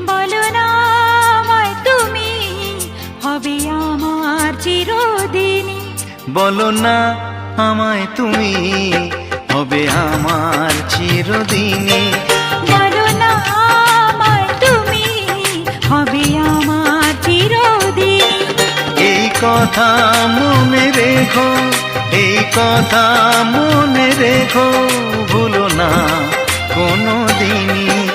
বলো না আমায় তুমি, হবে আমার চিরদিনই। বলো না আমায় তুমি, হবে আমার চিরদিনই। বলো না আমায় তুমি, হবে আমার চিরদিনই। এই কথা মনে রেখো, এই কথা মনে রেখো, ভুলো না কোনো দিনই।